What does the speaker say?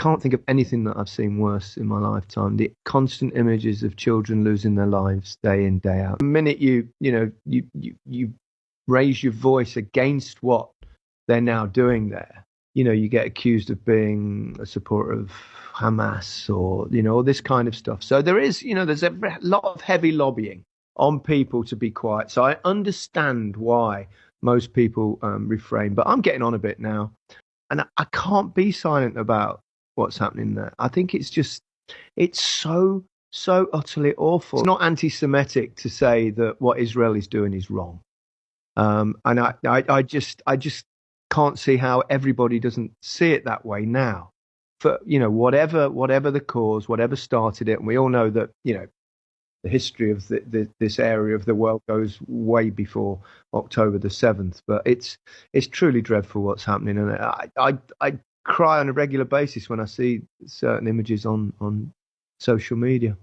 can't think of anything that I've seen worse in my lifetime. The constant images of children losing their lives day in, day out. The minute you raise your voice against what they're now doing there, you get accused of being a supporter of Hamas or, all this kind of stuff. So there's a lot of heavy lobbying on people to be quiet. So I understand why most people refrain, but I'm getting on a bit now. And I can't be silent about what's happening there. I think it's so utterly awful. It's not anti-Semitic to say that what Israel is doing is wrong. And I just can't see how everybody doesn't see it that way now. For whatever the cause, whatever started it, and we all know that the history of this area of the world goes way before October the 7th. But it's truly dreadful what's happening, and I cry on a regular basis when I see certain images on social media.